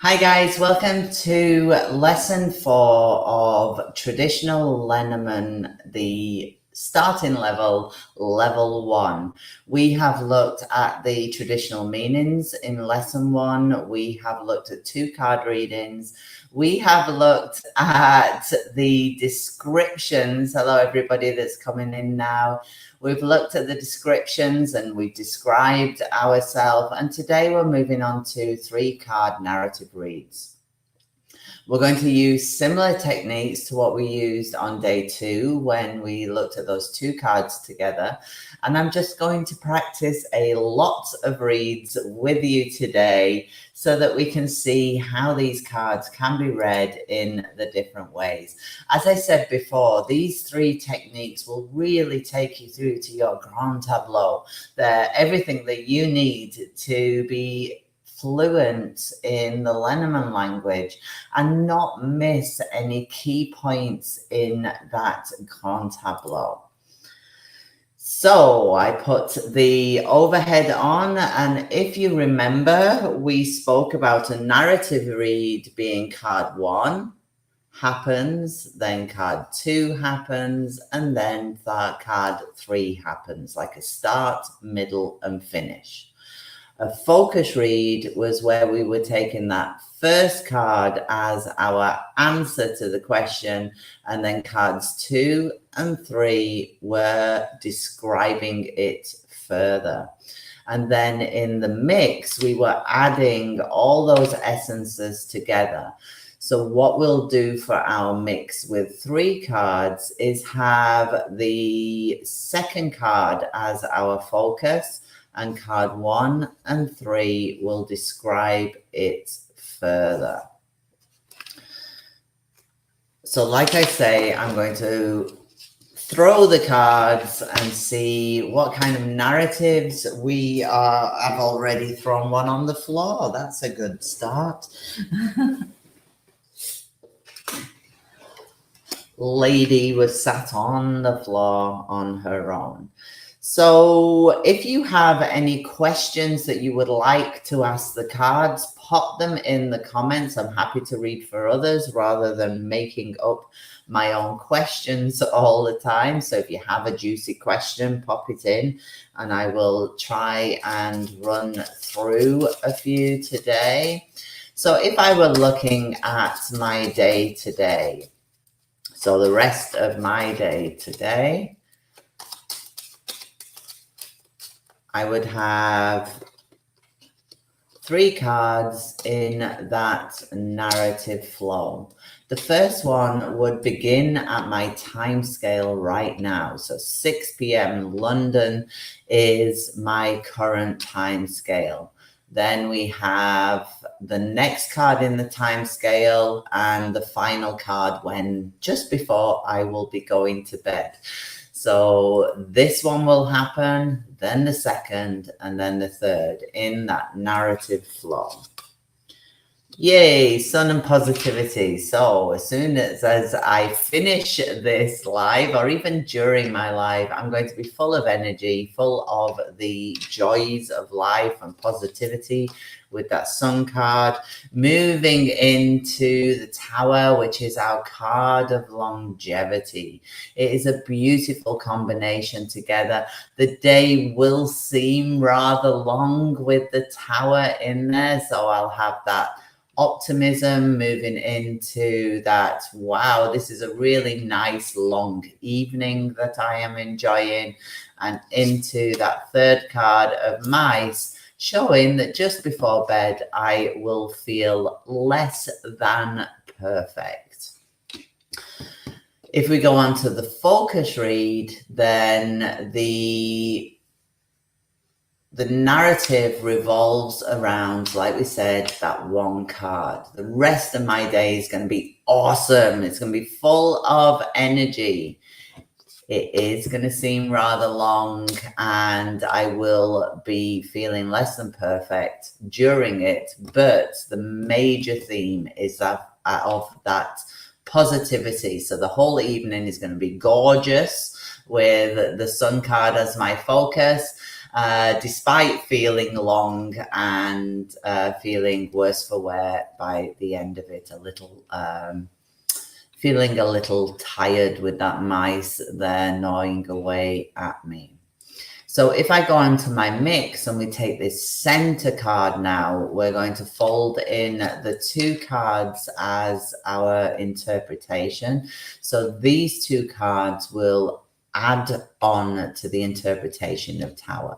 Hi guys, welcome to lesson 4 of Traditional Lenormand, the starting level, level 1. We have looked at the traditional meanings in lesson 1. We have looked at 2 card readings. We have looked at the descriptions. Hello everybody that's coming in now. We've looked at the descriptions and we've described ourselves, and today we're moving on to 3 card narrative reads. We're going to use similar techniques to what we used on day 2 when we looked at those 2 cards together. And I'm just going to practice a lot of reads with you today so that we can see how these cards can be read in the different ways. As I said before, these 3 techniques will really take you through to your grand tableau. They're everything that you need to be fluent in the Lenormand language and not miss any key points in that grand tableau. So I put the overhead on, and if you remember, we spoke about a narrative read being card 1 happens, then card 2 happens, and then card 3 happens, like a start, middle, and finish. A focus read was where we were taking that first card as our answer to the question, and then cards 2 and 3 were describing it further. And then in the mix, we were adding all those essences together. So what we'll do for our mix with 3 cards is have the second card as our focus, and card 1 and 3 will describe it further. So like I say, I'm going to throw the cards and see what kind of narratives we have already thrown one on the floor. That's a good start. Lady was sat on the floor on her own. So if you have any questions that you would like to ask the cards, pop them in the comments. I'm happy to read for others rather than making up my own questions all the time. So if you have a juicy question, pop it in and I will try and run through a few today. So if I were looking at my day today, so the rest of my day today, I would have 3 cards in that narrative flow. The first one would begin at my time scale right now. So 6 p.m. London is my current time scale. Then we have the next card in the time scale and the final card when just before I will be going to bed. So this one will happen, then the second, and then the third in that narrative flow. Yay, sun and positivity. So as soon as I finish this live, or even during my live, I'm going to be full of energy, full of the joys of life and positivity with that sun card, moving into the tower, which is our card of longevity. It is a beautiful combination together. The day will seem rather long with the tower in there, so I'll have that optimism moving into that, wow, this is a really nice long evening that I am enjoying, and into that third card of mice, showing that just before bed I will feel less than perfect. If we go on to the focus read, then the narrative revolves around, like we said, that one card. The rest of my day is going to be awesome. It's going to be full of energy. It is going to seem rather long, and I will be feeling less than perfect during it. But the major theme is that of that positivity. So the whole evening is going to be gorgeous with the sun card as my focus. despite feeling long and feeling worse for wear by the end of it, feeling a little tired with that mice there gnawing away at me. So if I go into my mix and we take this center card now, we're going to fold in the 2 cards as our interpretation. So these 2 cards will add on to the interpretation of Tower.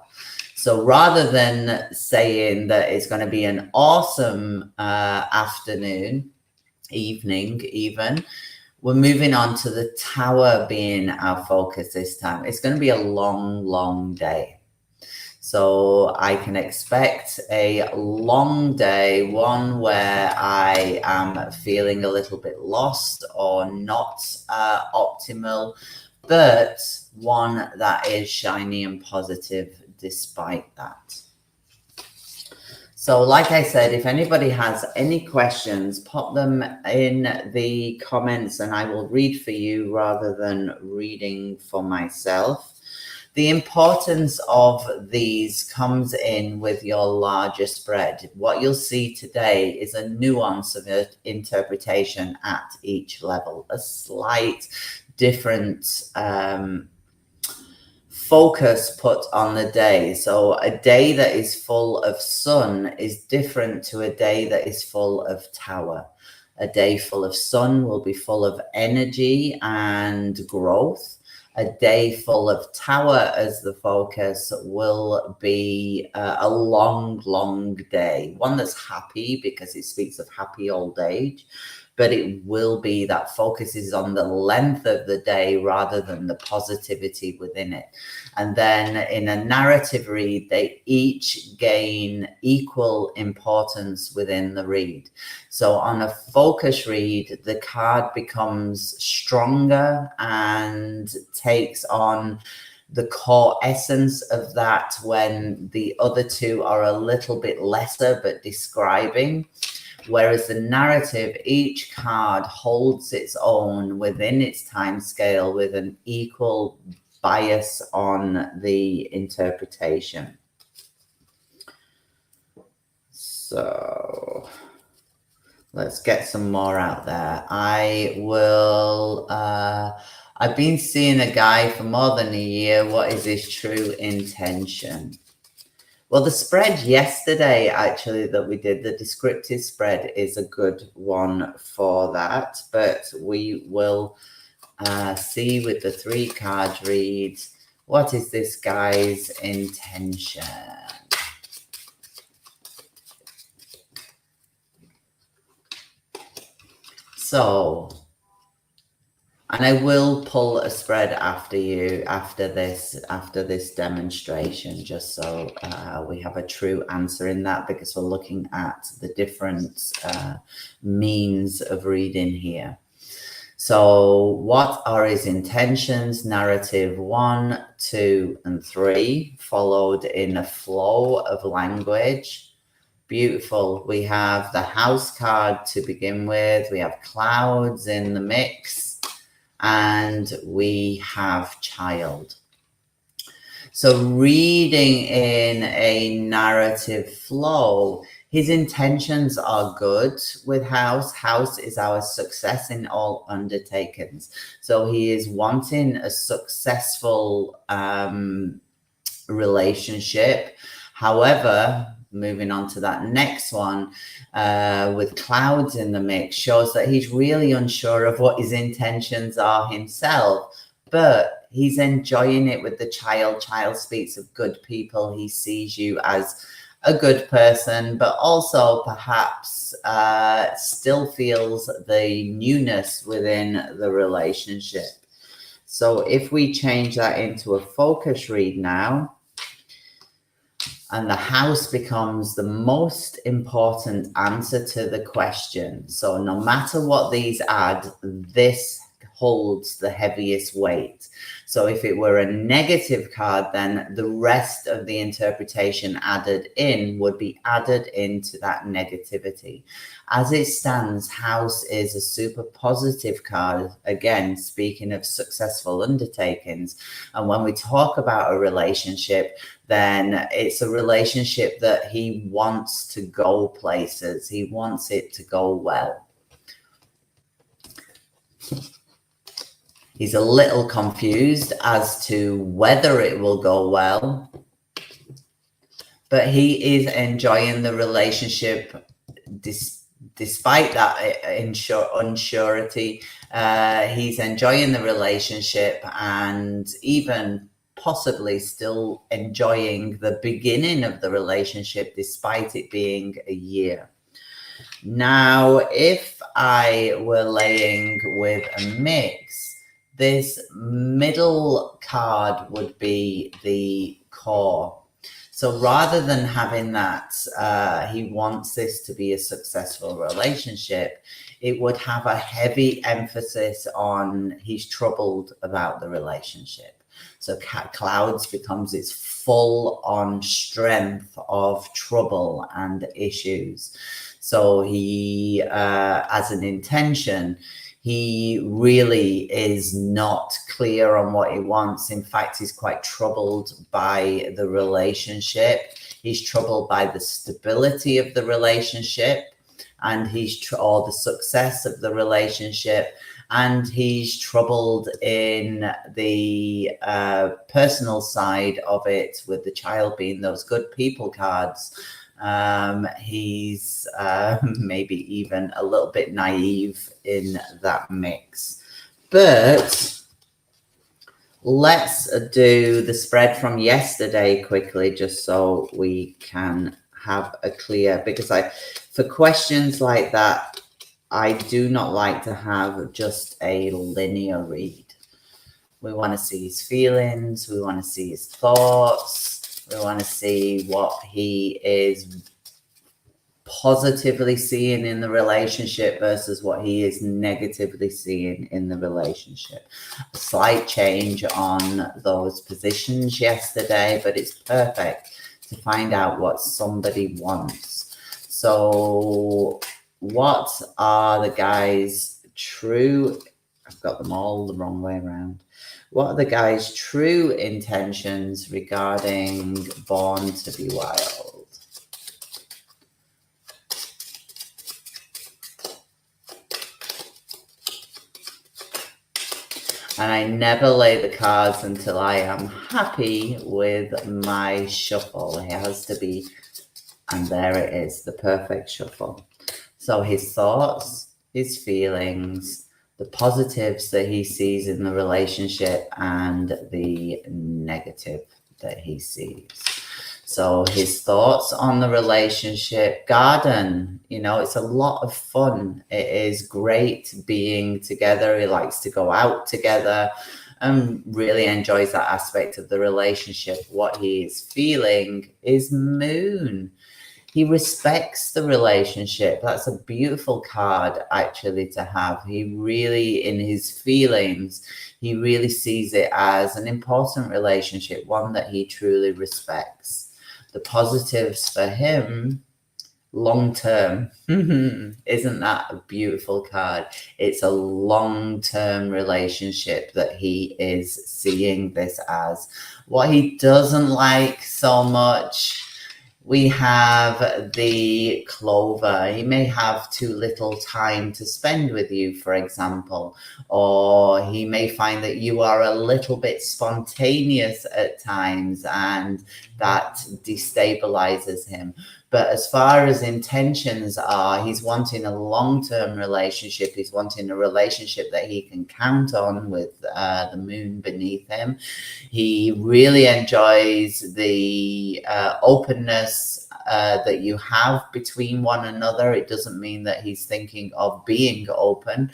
So rather than saying that it's going to be an awesome afternoon, evening even, we're moving on to the Tower being our focus this time. It's going to be a long, long day. So I can expect a long day, one where I am feeling a little bit lost or not optimal, but one that is shiny and positive despite that. So like I said, if anybody has any questions, pop them in the comments and I will read for you rather than reading for myself. The importance of these comes in with your larger spread. What you'll see today is a nuance of interpretation at each level, a slight different focus put on the day. So a day that is full of sun is different to a day that is full of Tower. A day full of sun will be full of energy and growth. A day full of Tower as the focus will be a long, long day. One that's happy because it speaks of happy old age, but it will be that focuses on the length of the day rather than the positivity within it. And then in a narrative read, they each gain equal importance within the read. So on a focus read, the card becomes stronger and takes on the core essence of that, when the other 2 are a little bit lesser but describing. Whereas the narrative, each card holds its own within its time scale with an equal bias on the interpretation. So let's get some more out there. I've been seeing a guy for more than a year. What is his true intention? Well, the spread yesterday, actually, that we did, the descriptive spread, is a good one for that. But we will see with the 3 card reads, what is this guy's intention? So, and I will pull a spread after you, after this demonstration, just so we have a true answer in that, because we're looking at the different means of reading here. So what are his intentions? Narrative 1, 2, and 3, followed in a flow of language. Beautiful. We have the house card to begin with. We have clouds in the mix. And we have child. So reading in a narrative flow, his intentions are good with house. House is our success in all undertakings. So he is wanting a successful relationship. However, moving on to that next one, with clouds in the mix, shows that he's really unsure of what his intentions are himself, but he's enjoying it with the child. Child speaks of good people. He sees you as a good person, but also perhaps still feels the newness within the relationship. So if we change that into a focus read now, and the house becomes the most important answer to the question. So no matter what these add, this holds the heaviest weight. So if it were a negative card, then the rest of the interpretation added in would be added into that negativity. As it stands, House is a super positive card. Again, speaking of successful undertakings. And when we talk about a relationship, then it's a relationship that he wants to go places. He wants it to go well. He's a little confused as to whether it will go well, but he is enjoying the relationship despite that unsurety. He's enjoying the relationship and even possibly still enjoying the beginning of the relationship despite it being a year. Now, if I were laying with a mix, this middle card would be the core. So rather than having that, he wants this to be a successful relationship, it would have a heavy emphasis on he's troubled about the relationship. So clouds becomes its full on strength of trouble and issues. So he, as an intention, he really is not clear on what he wants. In fact, he's quite troubled by the relationship. He's troubled by the stability of the relationship, and or the success of the relationship. And he's troubled in the personal side of it, with the child being those good people cards. He's maybe even a little bit naive in that mix. But let's do the spread from yesterday quickly, just so we can have a clear, because for questions like that, I do not like to have just a linear read. We want to see his feelings. We want to see his thoughts. We want to see what he is positively seeing in the relationship versus what he is negatively seeing in the relationship. A slight change on those positions yesterday, but it's perfect to find out what somebody wants. So what are the guy's true... I've got them all the wrong way around. What are the guy's true intentions regarding Born to be Wild? And I never lay the cards until I am happy with my shuffle. It has to be, and there it is, the perfect shuffle. So his thoughts, his feelings, the positives that he sees in the relationship, and the negative that he sees. So his thoughts on the relationship, garden, it's a lot of fun. It is great being together. He likes to go out together and really enjoys that aspect of the relationship. What he is feeling is moon. He respects the relationship. That's a beautiful card, actually, to have. He really, in his feelings, he really sees it as an important relationship, one that he truly respects. The positives for him, long-term. Isn't that a beautiful card? It's a long-term relationship that he is seeing this as. What he doesn't like so much... We have the clover. He may have too little time to spend with you, for example, or he may find that you are a little bit spontaneous at times, and that destabilizes him. But as far as intentions are, he's wanting a long-term relationship. He's wanting a relationship that he can count on with the moon beneath him. He really enjoys the openness that you have between one another. It doesn't mean that he's thinking of being open.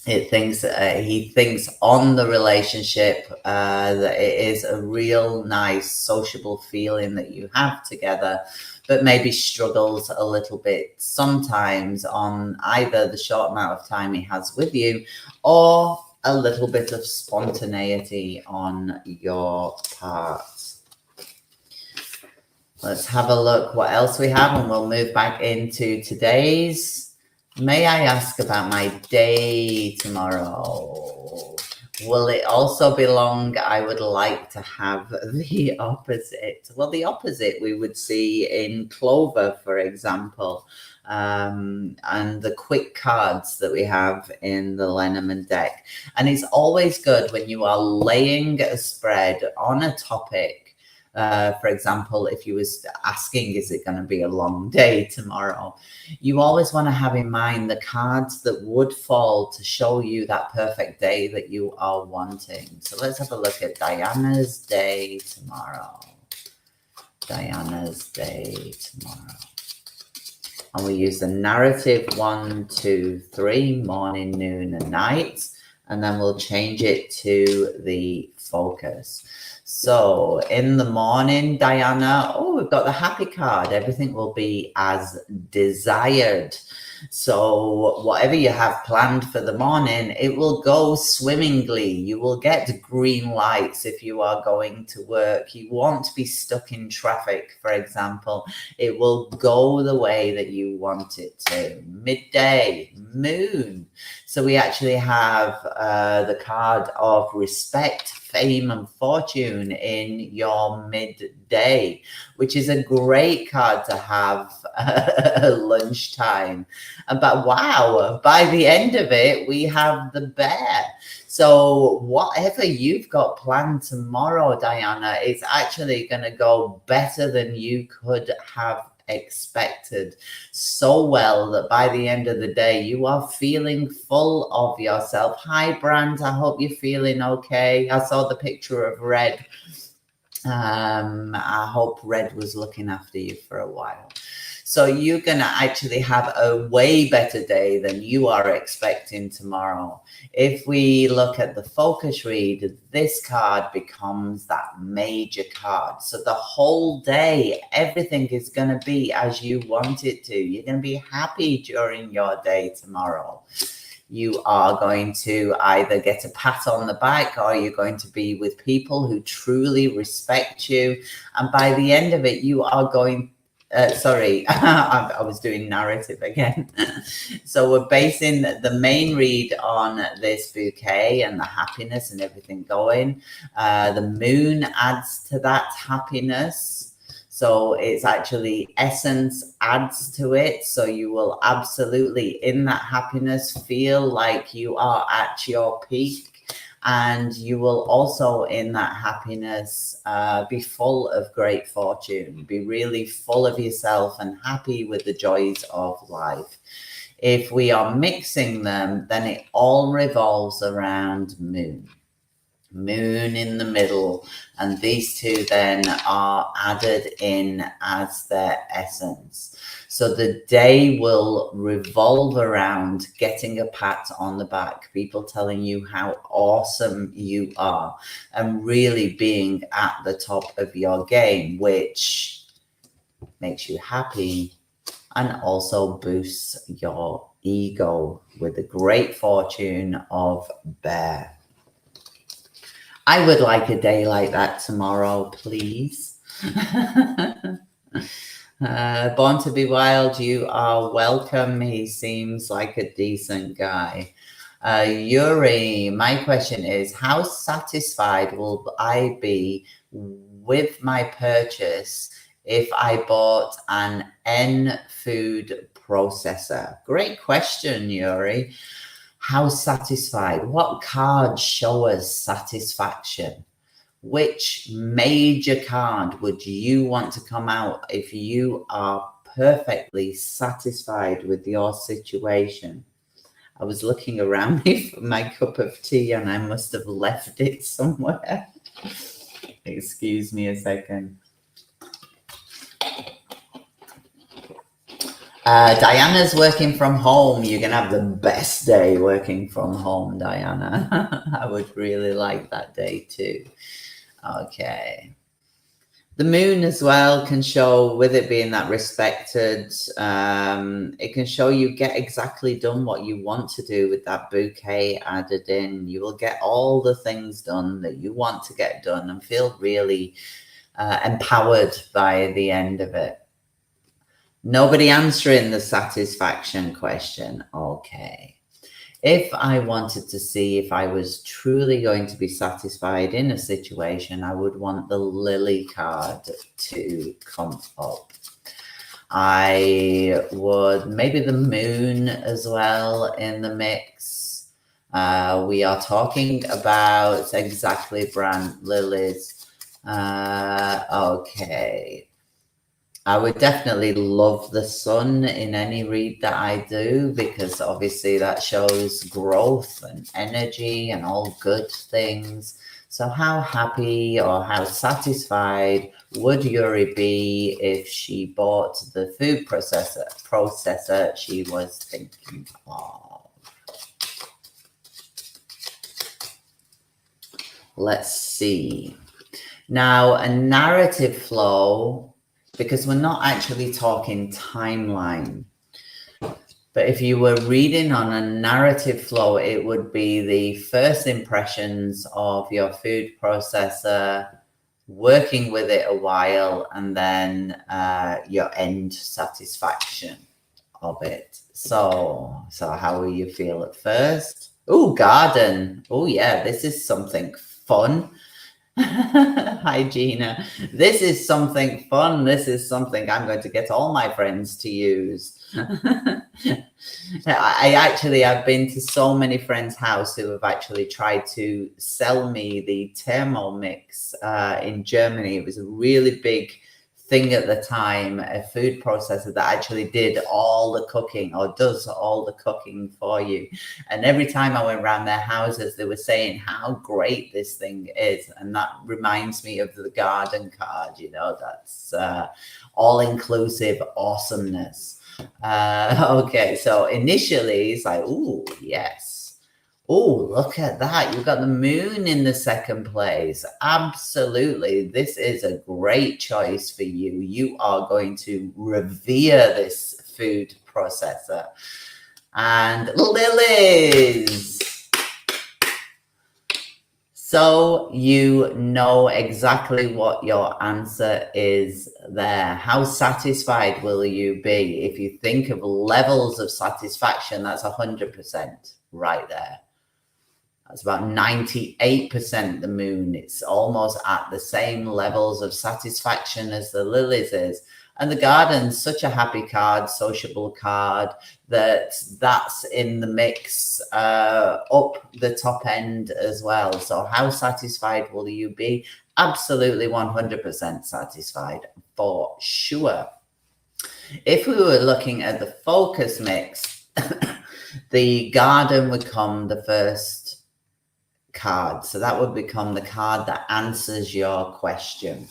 He thinks on the relationship that it is a real nice sociable feeling that you have together, but maybe struggles a little bit sometimes on either the short amount of time he has with you or a little bit of spontaneity on your part. Let's have a look what else we have, and we'll move back into today's. May I ask about my day tomorrow? Will it also be long? I would like to have the opposite. Well, the opposite we would see in Clover, for example, and the quick cards that we have in the Lenormand deck. And it's always good when you are laying a spread on a topic. For example, if you was asking, is it going to be a long day tomorrow? You always want to have in mind the cards that would fall to show you that perfect day that you are wanting. So let's have a look at Diana's day tomorrow. Diana's day tomorrow. And we use the narrative 1, 2, 3, morning, noon, and night. And then we'll change it to the focus. So in the morning, Diana, we've got the happy card. Everything will be as desired. So whatever you have planned for the morning, it will go swimmingly. You will get green lights if you are going to work. You won't be stuck in traffic, for example. It will go the way that you want it to. Midday, moon. So we actually have the card of respect, fame, and fortune in your midday, which is a great card to have lunchtime. But wow, by the end of it, we have the bear. So whatever you've got planned tomorrow, Diana, it's actually going to go better than you could have expected, so well that by the end of the day you are feeling full of yourself. Hi Brand, I hope you're feeling okay. I saw the picture of Red. I hope Red was looking after you for a while. So you're going to actually have a way better day than you are expecting tomorrow. If we look at the focus read, this card becomes that major card. So the whole day, everything is going to be as you want it to. You're going to be happy during your day tomorrow. You are going to either get a pat on the back or you're going to be with people who truly respect you. And by the end of it, you are going sorry, I was doing narrative again. So we're basing the main read on this bouquet and the happiness and everything going. The moon adds to that happiness. So it's actually essence adds to it. So you will absolutely in that happiness feel like you are at your peak. And you will also in that happiness be full of great fortune, be really full of yourself and happy with the joys of life. If we are mixing them, then it all revolves around moon. Moon in the middle, and these two then are added in as their essence. So the day will revolve around getting a pat on the back, people telling you how awesome you are, and really being at the top of your game, which makes you happy and also boosts your ego with the great fortune of bear. I would like a day like that tomorrow, please. Born to be Wild, you are welcome. He seems like a decent guy. Yuri, my question is, how satisfied will I be with my purchase if I bought an N food processor? Great question, Yuri. How satisfied? What cards show us satisfaction? Which major card would you want to come out if you are perfectly satisfied with your situation? I was looking around me for my cup of tea and I must have left it somewhere. Excuse me a second. Diana's working from home. You're going to have the best day working from home, Diana. I would really like that day too. Okay. The moon as well can show, with it being that respected, it can show you get exactly done what you want to do with that bouquet added in. You will get all the things done that you want to get done and feel really empowered by the end of it. Nobody answering the satisfaction question. Okay. If I wanted to see if I was truly going to be satisfied in a situation, I would want the lily card to come up. I would maybe the moon as well in the mix. We are talking about exactly brand lilies. Okay. I would definitely love the sun in any read that I do, because obviously that shows growth and energy and all good things. So how happy or how satisfied would Yuri be if she bought the food processor she was thinking of? Let's see. Now, a narrative flow, because we're not actually talking timeline. But if you were reading on a narrative flow, it would be the first impressions of your food processor, working with it a while, and then your end satisfaction of it. So how will you feel at first? Oh, garden. Oh, yeah, this is something fun. Hi, Gina. This is something fun. This is something I'm going to get all my friends to use. I've been to so many friends' house who have actually tried to sell me the Thermomix in Germany. It was a really big thing at the time, a food processor that actually did all the cooking, or does all the cooking for you. And every time I went around their houses, they were saying how great this thing is. And that reminds me of the garden card, you know, that's all-inclusive awesomeness. Okay, so initially it's like, ooh, yes. Oh, look at that. You've got the moon in the second place. Absolutely. This is a great choice for you. You are going to revere this food processor. And lilies. So you know exactly what your answer is there. How satisfied will you be? If you think of levels of satisfaction, that's 100% right there. That's about 98% the moon. It's almost at the same levels of satisfaction as the lilies is. And the garden's such a happy card, sociable card, that's in the mix up the top end as well. So how satisfied will you be? Absolutely 100% satisfied for sure. If we were looking at the focus mix, the garden would come the first card. So that would become the card that answers your question.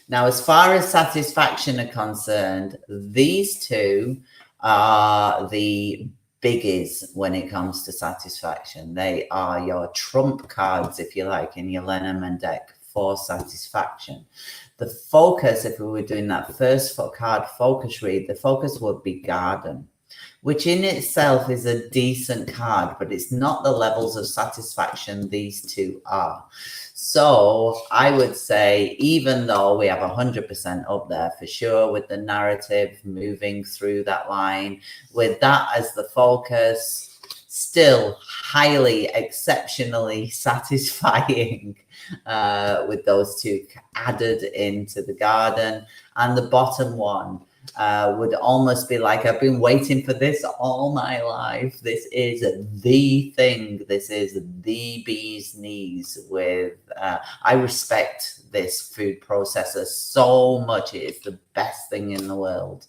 Now, as far as satisfaction are concerned, these two are the biggies when it comes to satisfaction. They are your trump cards, if you like, in your Lenormand deck for satisfaction. The focus, if we were doing that first card focus read, the focus would be garden, which in itself is a decent card, but it's not the levels of satisfaction these two are. So I would say, even though we have 100% up there for sure with the narrative moving through that line, with that as the focus, still highly, exceptionally satisfying with those two added into the garden. And the bottom one would almost be like, I've been waiting for this all my life. This is the thing. This is the bee's knees with, I respect this food processor so much. It is the best thing in the world.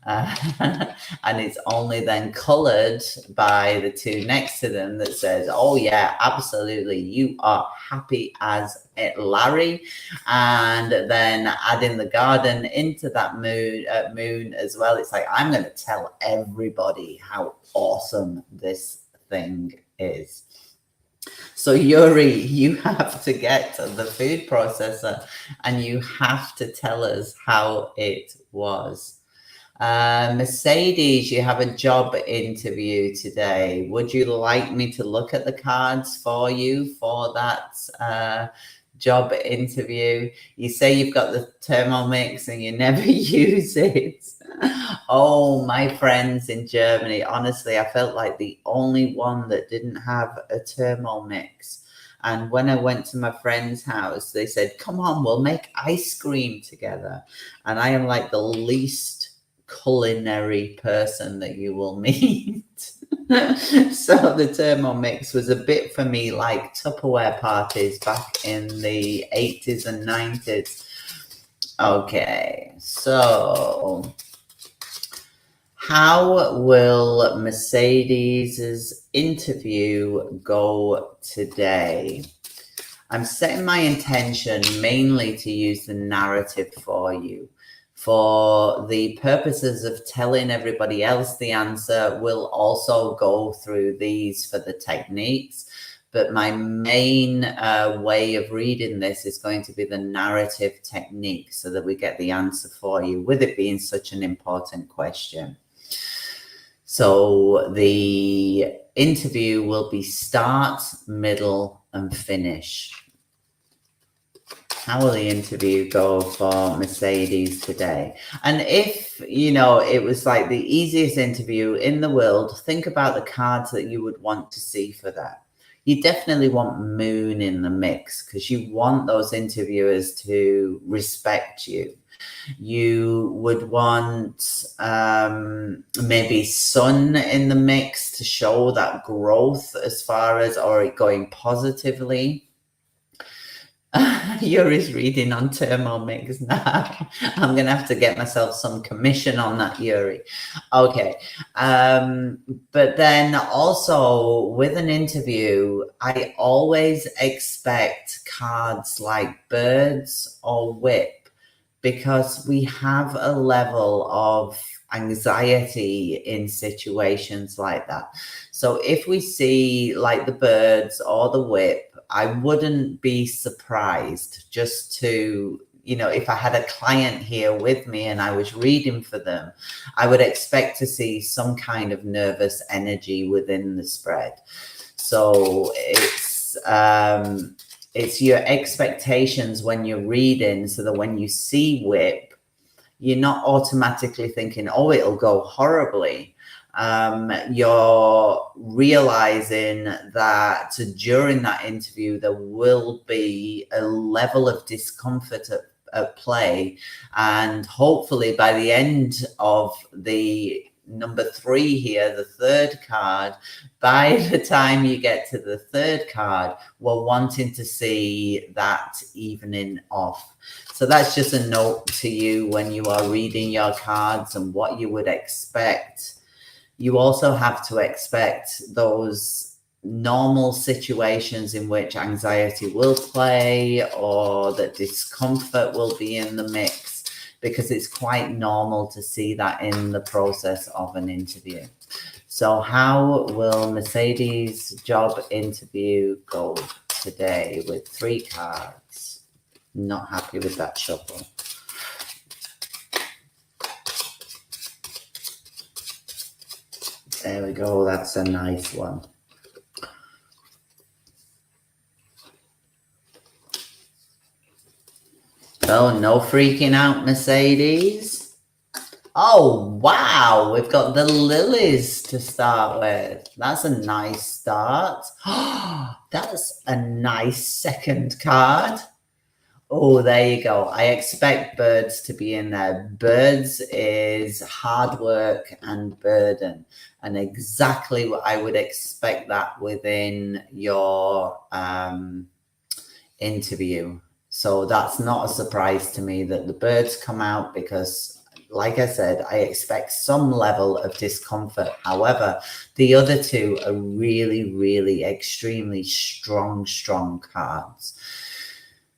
And it's only then coloured by the two next to them that says, oh yeah, absolutely, you are happy as Larry. And then adding the garden into that moon as well. It's like, I'm going to tell everybody how awesome this thing is. So Yuri, you have to get the food processor and you have to tell us how it was. Mercedes, you have a job interview today. Would you like me to look at the cards for you for that job interview? You say you've got the Thermomix and you never use it. Oh, my friends in Germany, honestly, I felt like the only one that didn't have a Thermomix. And when I went to my friend's house, they said, come on, we'll make ice cream together. And I am like the least culinary person that you will meet. So the Thermomix was a bit for me like Tupperware parties back in the 80s and 90s. Okay, so how will Mercedes's interview go today? I'm setting my intention mainly to use the narrative for you. For the purposes of telling everybody else the answer, we'll also go through these for the techniques. But my main way of reading this is going to be the narrative technique so that we get the answer for you, with it being such an important question. So the interview will be start, middle, and finish. How will the interview go for Mercedes today? And if, you know, it was like the easiest interview in the world, think about the cards that you would want to see for that. You definitely want Moon in the mix because you want those interviewers to respect you. You would want maybe Sun in the mix to show that growth as far as, or going positively. Yuri's reading on Thermomix now. I'm going to have to get myself some commission on that, Yuri. Okay. But then also with an interview, I always expect cards like birds or whip, because we have a level of anxiety in situations like that. So if we see like the birds or the whip, I wouldn't be surprised just to, you know, if I had a client here with me and I was reading for them, I would expect to see some kind of nervous energy within the spread. So it's your expectations when you're reading, so that when you see whip, you're not automatically thinking, oh, it'll go horribly. You're realizing that during that interview, there will be a level of discomfort at play. And hopefully by the end of the number 3 here, the third card, by the time you get to the third card, we're wanting to see that evening off. So that's just a note to you when you are reading your cards and what you would expect. You also have to expect those normal situations in which anxiety will play or that discomfort will be in the mix, because it's quite normal to see that in the process of an interview. So how will Mercedes' job interview go today with 3 cards? Not happy with that shuffle. There we go. That's a nice one. Oh, no freaking out, Mercedes. Oh, wow. We've got the lilies to start with. That's a nice start. That's a nice second card. Oh, there you go. I expect birds to be in there. Birds is hard work and burden, and exactly what I would expect that within your interview. So that's not a surprise to me that the birds come out, because like I said, I expect some level of discomfort. However, the other two are really, really extremely strong cards.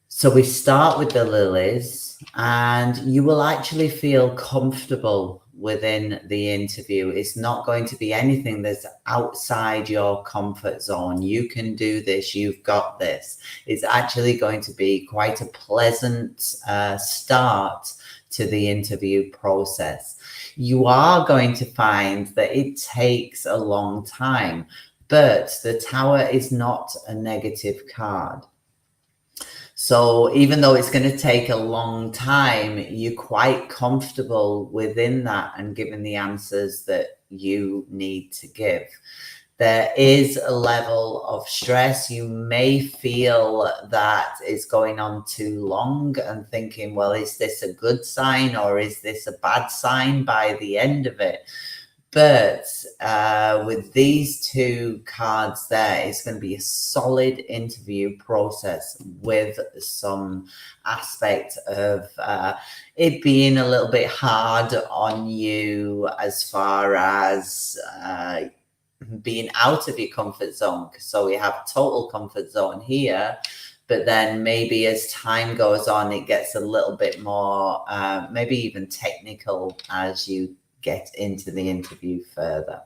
So we start with the lilies, and you will actually feel comfortable within the interview. It's not going to be anything that's outside your comfort zone. You can do this. You've got this. It's actually going to be quite a pleasant start to the interview process. You are going to find that it takes a long time, but the Tower is not a negative card. So even though it's going to take a long time, you're quite comfortable within that and giving the answers that you need to give. There is a level of stress. You may feel that it's going on too long and thinking, well, is this a good sign or is this a bad sign by the end of it? But with these two cards there, it's going to be a solid interview process with some aspect of it being a little bit hard on you as far as being out of your comfort zone. So we have total comfort zone here, but then maybe as time goes on, it gets a little bit more, maybe even technical as you get into the interview further.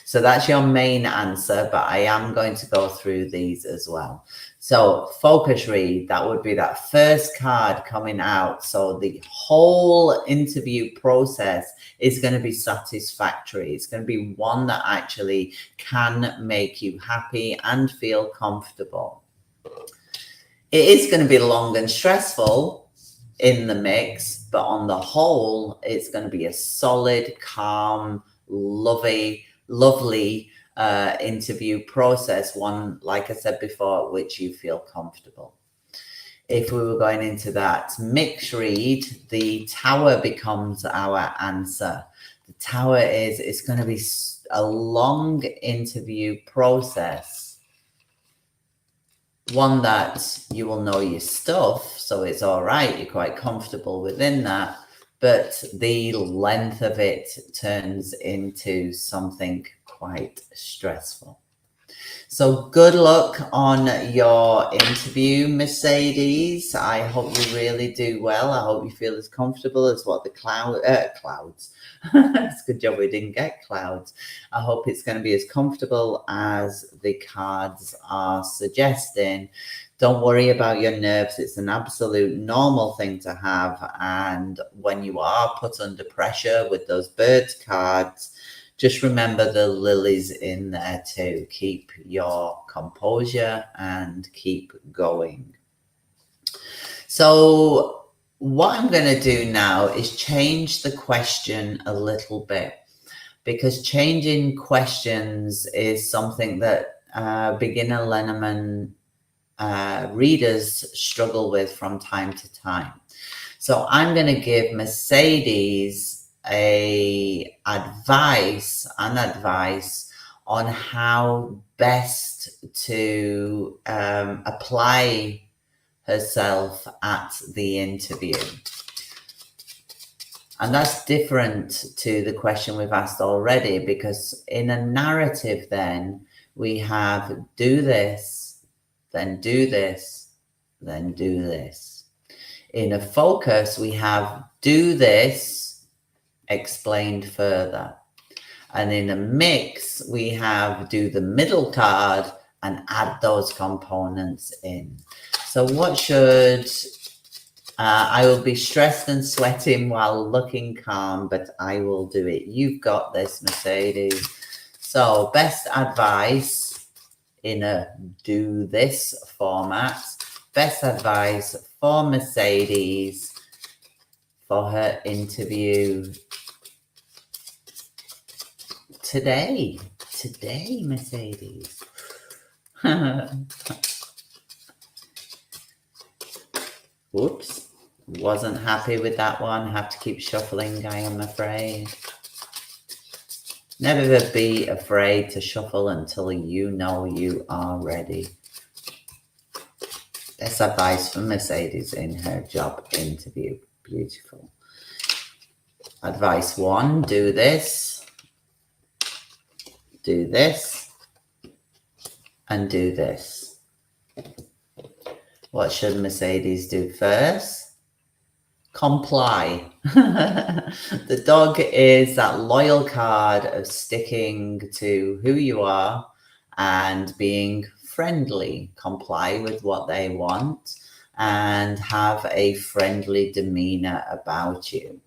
So that's your main answer, but I am going to go through these as well. So focus read, that would be that first card coming out. So the whole interview process is going to be satisfactory. It's going to be one that actually can make you happy and feel comfortable. It is going to be long and stressful in the mix, but on the whole, it's going to be a solid, calm, lovely interview process, one, like I said before, which you feel comfortable. If we were going into that mix read, the Tower becomes our answer. The Tower is, it's going to be a long interview process, one that you will know your stuff, so it's all right, you're quite comfortable within that, but the length of it turns into something quite stressful. So good luck on your interview, Mercedes. I hope you really do well. I hope you feel as comfortable as what the clouds. It's a good job we didn't get clouds. I hope it's going to be as comfortable as the cards are suggesting. Don't worry about your nerves. It's an absolute normal thing to have. And when you are put under pressure with those birds cards, just remember the lilies in there too. Keep your composure and keep going. So what I'm going to do now is change the question a little bit, because changing questions is something that beginner Lenormand readers struggle with from time to time. So I'm going to give Mercedes advice on how best to apply herself at the interview. And that's different to the question we've asked already, because in a narrative then we have do this, then do this, then do this. In a focus we have do this, explained further. And in a mix, we have do the middle card and add those components in. So what should, I will be stressed and sweating while looking calm, but I will do it. You've got this, Mercedes. So best advice in a do this format. Best advice for Mercedes for her interview today, Mercedes. Whoops, wasn't happy with that one. Have to keep shuffling, I am afraid. Never be afraid to shuffle until you know you are ready. That's advice from Mercedes in her job interview. Beautiful. Advice 1, do this, and do this. What should Mercedes do first? Comply. The dog is that loyal card of sticking to who you are and being friendly. Comply with what they want and have a friendly demeanor about you.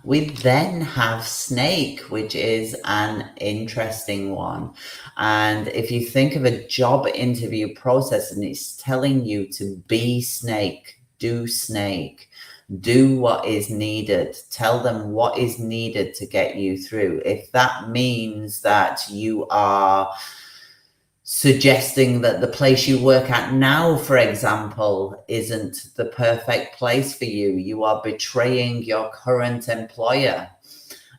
We then have Snake, which is an interesting one. And if you think of a job interview process and it's telling you to be Snake, do what is needed, tell them what is needed to get you through. If that means that you are suggesting that the place you work at now, for example, isn't the perfect place for you, you are betraying your current employer.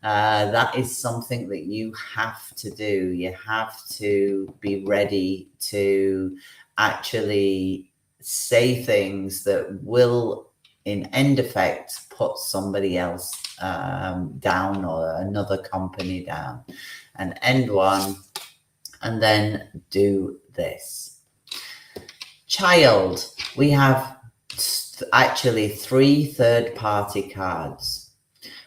That is something that you have to do. You have to be ready to actually say things that will, in end effect, put somebody else down or another company down. And end one, and then do this. Child, we have actually 3 third-party cards.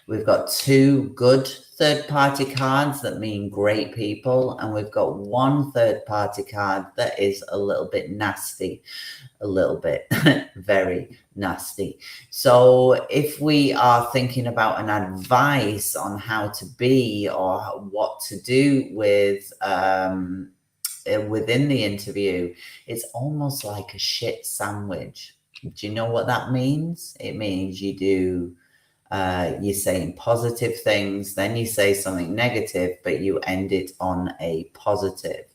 We've got 2 good third-party cards that mean great people, and we've got 1 third-party card that is a little bit nasty, a little bit very nasty. So if we are thinking about an advice on how to be or what to do with within the interview, it's almost like a shit sandwich. Do you know what that means? It means you do you're saying positive things, then you say something negative, but you end it on a positive.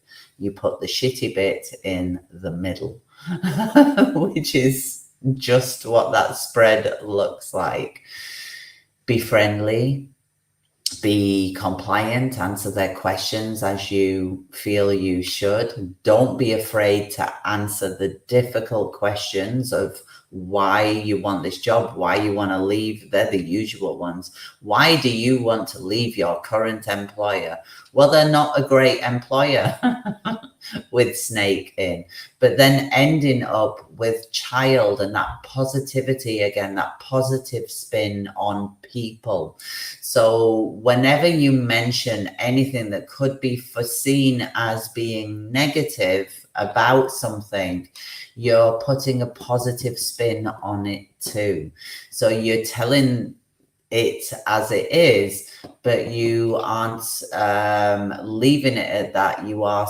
You put the shitty bit in the middle, which is just what that spread looks like. Be friendly, be compliant, answer their questions as you feel you should. Don't be afraid to answer the difficult questions of why you want this job, why you want to leave. They're the usual ones. Why do you want to leave your current employer? Well, they're not a great employer with Snake in, but then ending up with Child and that positivity again, that positive spin on people. So whenever you mention anything that could be foreseen as being negative about something, you're putting a positive spin on it too. So you're telling it as it is, but you aren't leaving it at that. You are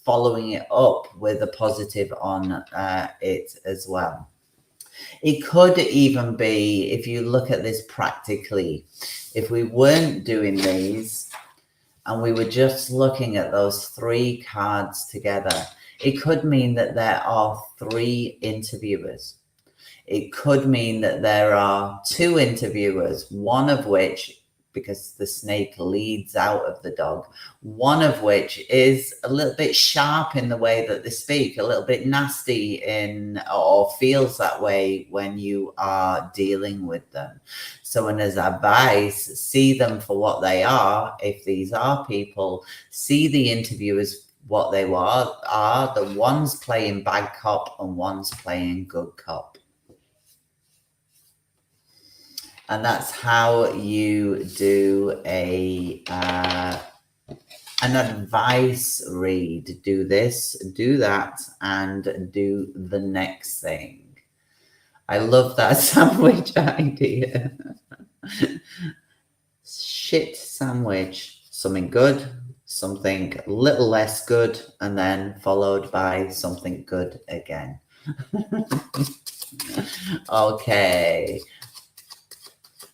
following it up with a positive on it as well. It could even be, if you look at this practically, if we weren't doing these and we were just looking at those 3 cards together, it could mean that there are 3 interviewers. It could mean that there are 2 interviewers, one of which, because the snake leads out of the dog, one of which is a little bit sharp in the way that they speak, a little bit nasty in, or feels that way when you are dealing with them. So, and as advice, see them for what they are. If these are people, see the interviewers what they are. The one's playing bad cop and one's playing good cop. And that's how you do an advice read. Do this, do that, and do the next thing. I love that sandwich idea. Shit sandwich. Something good, something a little less good, and then followed by something good again. Okay.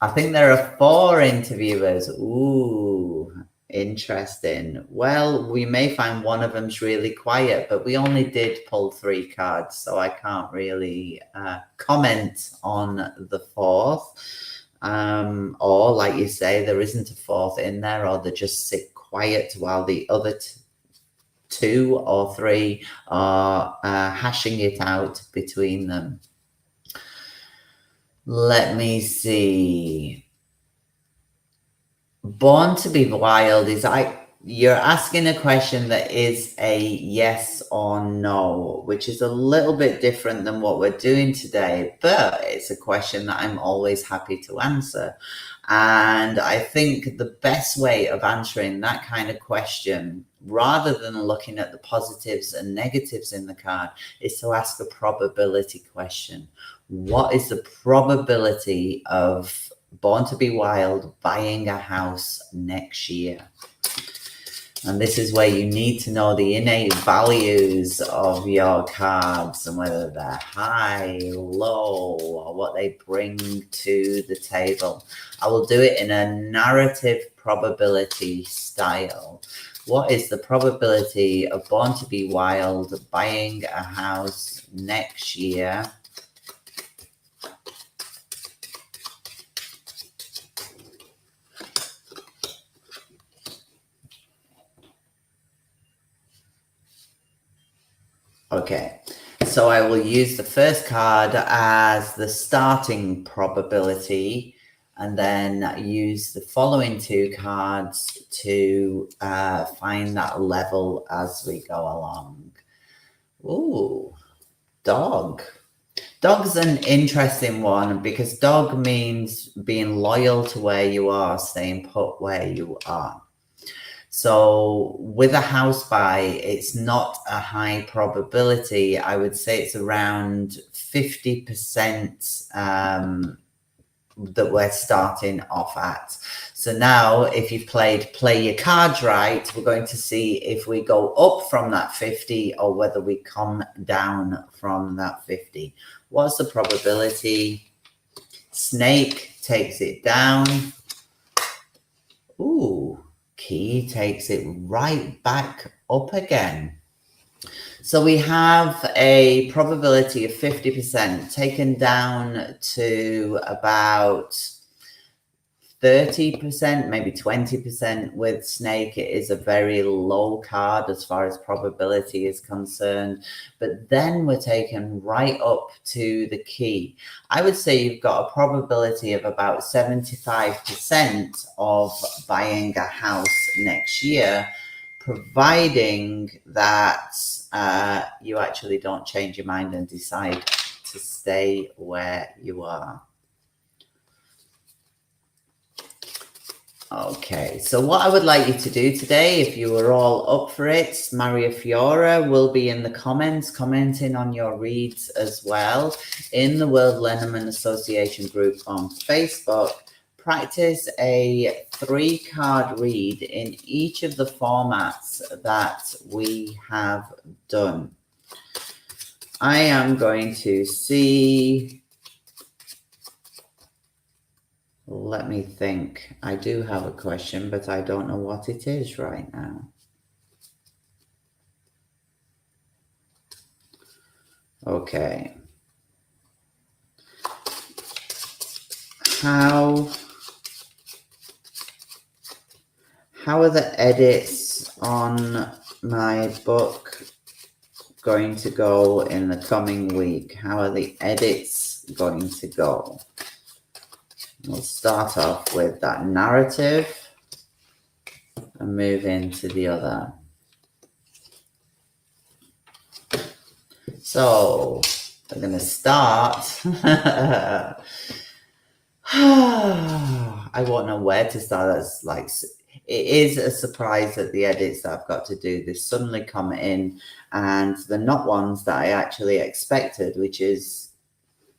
I think there are 4 interviewers. Ooh, interesting. Well, we may find one of them's really quiet, but we only did pull 3 cards, so I can't really comment on the 4th. Or, like you say, there isn't a 4th in there, or they just sit quiet while the other 2 or 3 are hashing it out between them. Let me see. Born to be Wild is you're asking a question that is a yes or no, which is a little bit different than what we're doing today, but it's a question that I'm always happy to answer. And I think the best way of answering that kind of question, rather than looking at the positives and negatives in the card, is to ask a probability question. What is the probability of Born to be Wild buying a house next year? And this is where you need to know the innate values of your cards and whether they're high, low, or what they bring to the table. I will do it in a narrative probability style. What is the probability of Born to be Wild buying a house next year? Okay, so I will use the first card as the starting probability and then use the following two cards to find that level as we go along. Ooh, dog. Dog's an interesting one because dog means being loyal to where you are, staying put where you are. So with a house buy, it's not a high probability. I would say it's around 50% that we're starting off at. So now if you've played Play Your Cards Right, we're going to see if we go up from that 50 or whether we come down from that 50. What's the probability? Snake takes it down. Ooh. Key takes it right back up again. So we have a probability of 50% taken down to about 30%, maybe 20% with Snake. It is a very low card as far as probability is concerned. But then we're taken right up to the Key. I would say you've got a probability of about 75% of buying a house next year, providing that you actually don't change your mind and decide to stay where you are. Okay, so what I would like you to do today, if you are all up for it, Maria Fiora will be in the comments, commenting on your reads as well in the World Lenormand Association group on Facebook. Practice a 3-card read in each of the formats that we have done. I am going to see... Let me think. I do have a question, but I don't know what it is right now. Okay. How are the edits on my book going to go in the coming week? How are the edits going to go? We'll start off with that narrative and move into the other. So we're going to start. I won't know where to start. That's like, it is a surprise that the edits that I've got to do, they suddenly come in and they're not ones that I actually expected, which is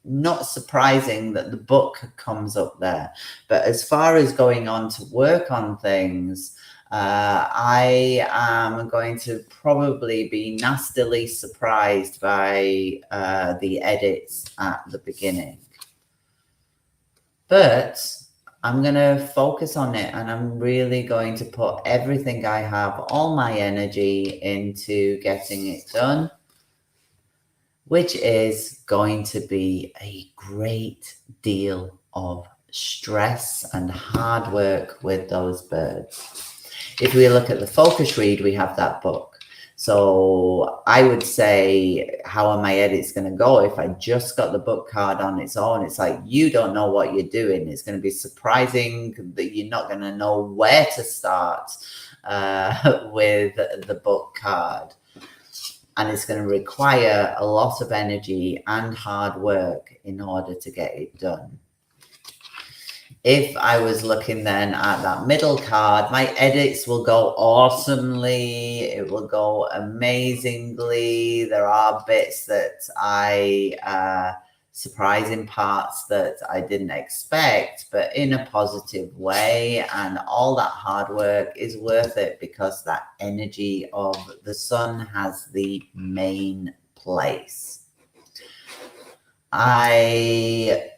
not surprising that the book comes up there. But as far as going on to work on things, I am going to probably be nastily surprised by the edits at the beginning. But I'm going to focus on it, and I'm really going to put everything I have, all my energy into getting it done, which is going to be a great deal of stress and hard work with those birds. If we look at the focus read, we have that book. So I would say, how are my edits going to go? If I just got the book card on its own, it's like, you don't know what you're doing. It's going to be surprising that you're not going to know where to start with the book card. And it's going to require a lot of energy and hard work in order to get it done. If I was looking then at that middle card, my edits will go awesomely. It will go amazingly. There are bits that surprising parts that I didn't expect, but in a positive way. And all that hard work is worth it because that energy of the sun has the main place. I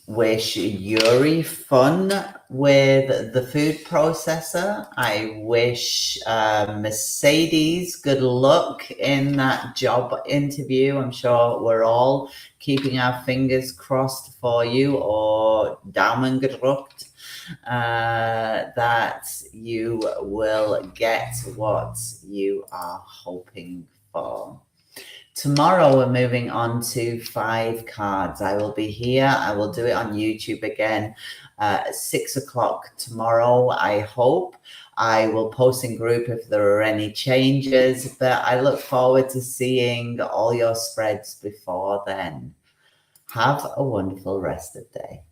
wish Yuri fun with the food processor. I wish Mercedes good luck in that job interview. I'm sure we're all keeping our fingers crossed for you, or Daumen gedrückt, that you will get what you are hoping for. Tomorrow we're moving on to 5 cards. I will be here. I will do it on YouTube again at 6 o'clock tomorrow, I hope. I will post in group if there are any changes, but I look forward to seeing all your spreads before then. Have a wonderful rest of the day.